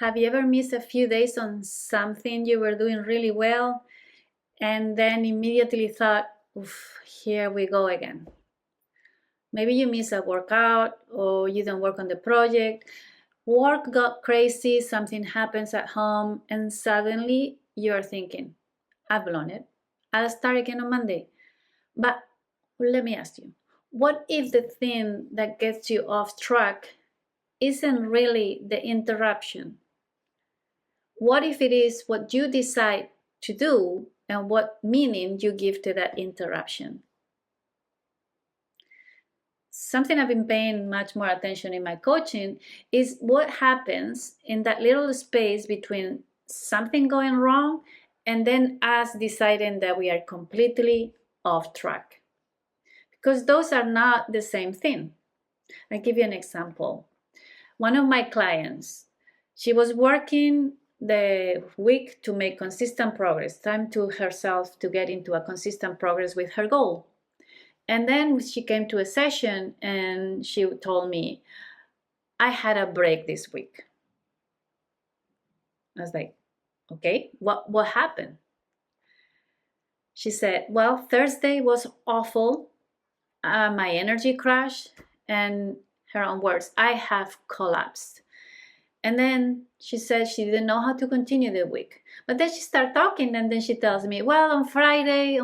Have you ever missed a few days on something you were doing really well and then immediately thought, oof, here we go again? Maybe you miss a workout or you don't work on the project. Work got crazy, something happens at home, and suddenly you're thinking, I've blown it. I'll start again on Monday. But let me ask you, what if the thing that gets you off track isn't really the interruption? What if it is what you decide to do and what meaning you give to that interruption? Something I've been paying much more attention in my coaching is what happens in that little space between something going wrong and then us deciding that we are completely off track. Because those are not the same thing. I'll give you an example. One of my clients, she was working the week to make consistent progress, time to herself to get into a consistent progress with her goal. And then she came to a session and she told me, I had a break this week. I was like, okay, what happened? She said, well, Thursday was awful. My energy crashed, and her own words, I have collapsed. And then she said she didn't know how to continue the week. But then she started talking, and then she tells me, well, on Friday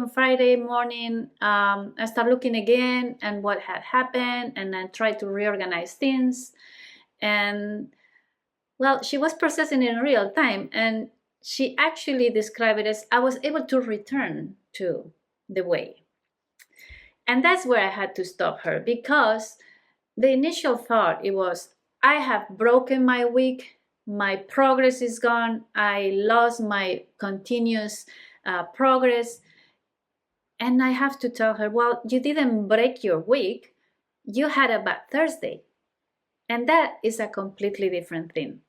morning, I started looking again and what had happened, and I tried to reorganize things. And, well, she was processing it in real time, and she actually described it as I was able to return to the way. And that's where I had to stop her, because the initial thought, it was, I have broken my week, my progress is gone, I lost my continuous progress. And I have to tell her, well, you didn't break your week, you had a bad Thursday. And that is a completely different thing.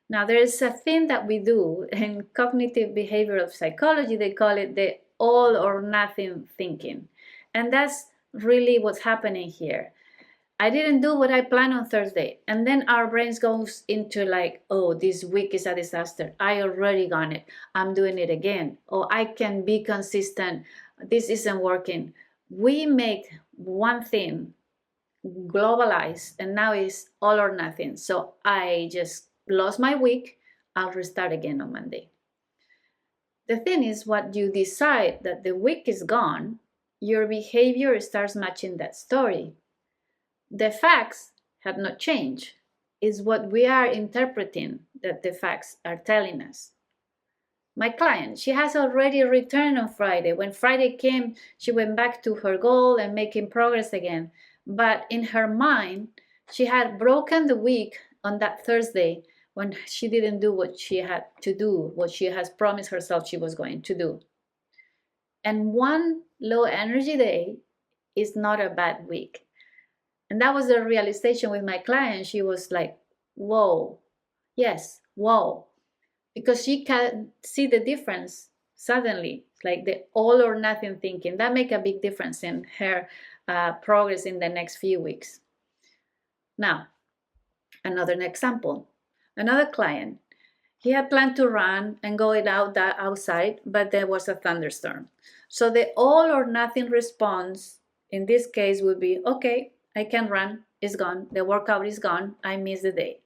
Now, there is a thing that we do in cognitive behavioral psychology, they call it the all or nothing thinking. And that's really what's happening here. I didn't do what I planned on Thursday. And then our brains goes into like, oh, this week is a disaster. I already got it. I'm doing it again. Oh, I can be consistent. This isn't working. We make one thing globalized and now it's all or nothing. So I just lost my week. I'll restart again on Monday. The thing is, what you decide that the week is gone, your behavior starts matching that story. The facts have not changed. It's what we are interpreting that the facts are telling us. My client, she has already returned on Friday. When Friday came, she went back to her goal and making progress again. But in her mind, she had broken the week on that Thursday when she didn't do what she had to do, what she has promised herself she was going to do. And one low energy day is not a bad week. And that was the realization with my client. She was like, whoa, yes, whoa. Because she can see the difference suddenly, like the all or nothing thinking. That make a big difference in her progress in the next few weeks. Now, another example. Another client, he had planned to run and go outside, but there was a thunderstorm. So the all or nothing response in this case would be, okay, I can run, it's gone, the workout is gone, I missed the day.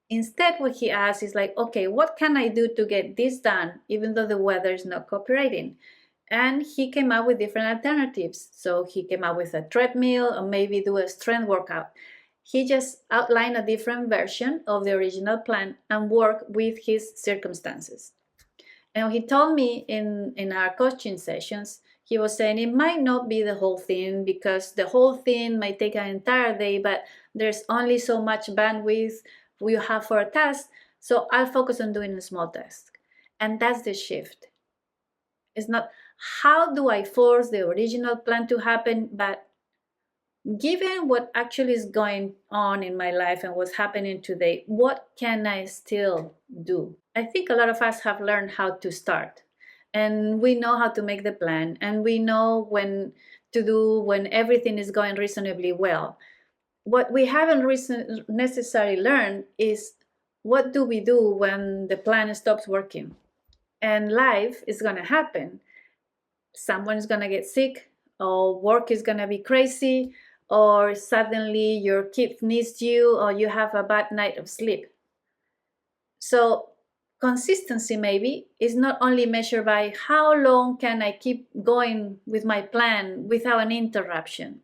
Instead, what he asked is like, okay, what can I do to get this done even though the weather is not cooperating? And he came up with different alternatives. So he came up with a treadmill or maybe do a strength workout. He just outlined a different version of the original plan and worked with his circumstances. And he told me in our coaching sessions, he was saying it might not be the whole thing because the whole thing might take an entire day, but there's only so much bandwidth we have for a task, so I'll focus on doing a small task. And that's the shift. It's not how do I force the original plan to happen, but given what actually is going on in my life and what's happening today, what can I still do? I think a lot of us have learned how to start, and we know how to make the plan, and we know when to do when everything is going reasonably well. What we haven't necessarily learned is what do we do when the plan stops working? And life is going to happen. Someone's going to get sick, or work is going to be crazy, or suddenly your kid needs you, or you have a bad night of sleep. So consistency maybe is not only measured by how long can I keep going with my plan without an interruption.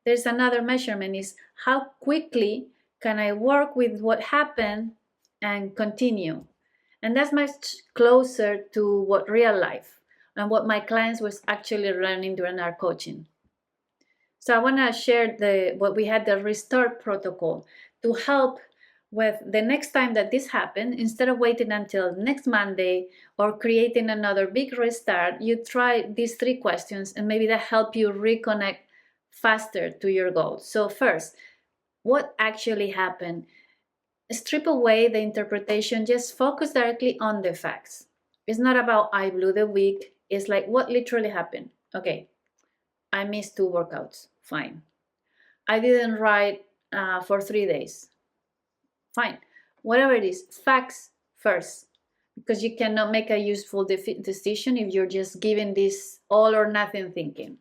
There's another measurement, is how quickly can I work with what happened and continue. And that's much closer to what real life and what my clients was actually learning during our coaching. So I want to share what we had, the restart protocol, to help with the next time that this happened. Instead of waiting until next Monday or creating another big restart, you try these 3 questions, and maybe that help you reconnect faster to your goals. So first, what actually happened? Strip away the interpretation, just focus directly on the facts. It's not about I blew the week. It's like what literally happened. Okay, I missed 2 workouts. Fine. I didn't write for 3 days. Fine. Whatever it is, facts first, because you cannot make a useful decision if you're just giving this all or nothing thinking.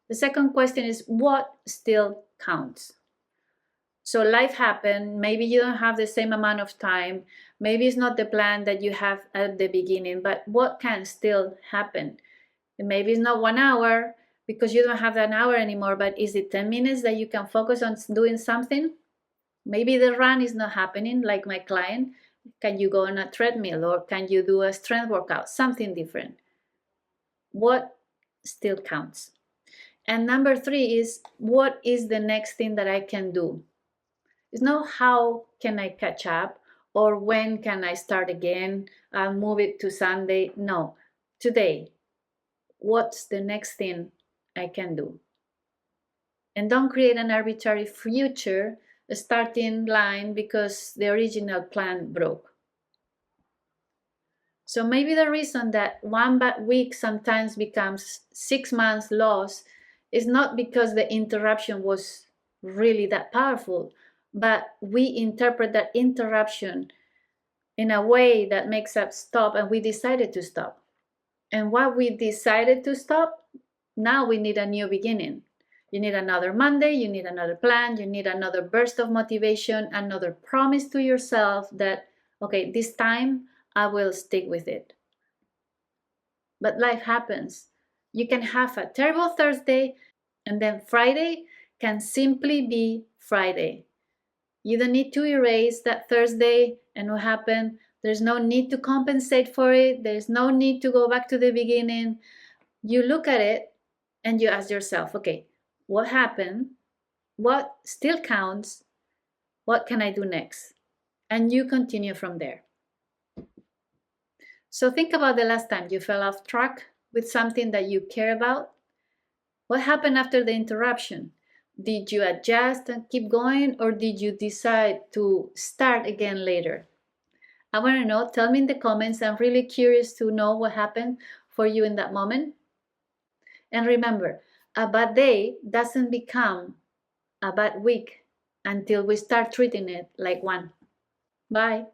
The second question is, what still counts? So life happened. Maybe you don't have the same amount of time. Maybe it's not the plan that you have at the beginning, but what can still happen? And maybe it's not 1 hour because you don't have that hour anymore, but is it 10 minutes that you can focus on doing something? Maybe the run is not happening like my client. Can you go on a treadmill, or can you do a strength workout? Something different. What still counts? And number 3 is, what is the next thing that I can do? It's not how can I catch up, or when can I start again, I'll move it to Sunday. No, today, what's the next thing I can do? And don't create an arbitrary future starting line because the original plan broke. So maybe the reason that 1 bad week sometimes becomes 6 months loss is not because the interruption was really that powerful, but we interpret that interruption in a way that makes us stop, and we decided to stop. And what we decided to stop, now we need a new beginning. You need another Monday, you need another plan, you need another burst of motivation, another promise to yourself that, okay, this time I will stick with it. But life happens. You can have a terrible Thursday, and then Friday can simply be Friday. You don't need to erase that Thursday and what happened. There's no need to compensate for it. There's no need to go back to the beginning. You look at it and you ask yourself, okay, what happened? What still counts? What can I do next? And you continue from there. So think about the last time you fell off track with something that you care about. What happened after the interruption? Did you adjust and keep going, or did you decide to start again later? I want to know. Tell me in the comments. I'm really curious to know what happened for you in that moment. And remember, a bad day doesn't become a bad week until we start treating it like one. Bye.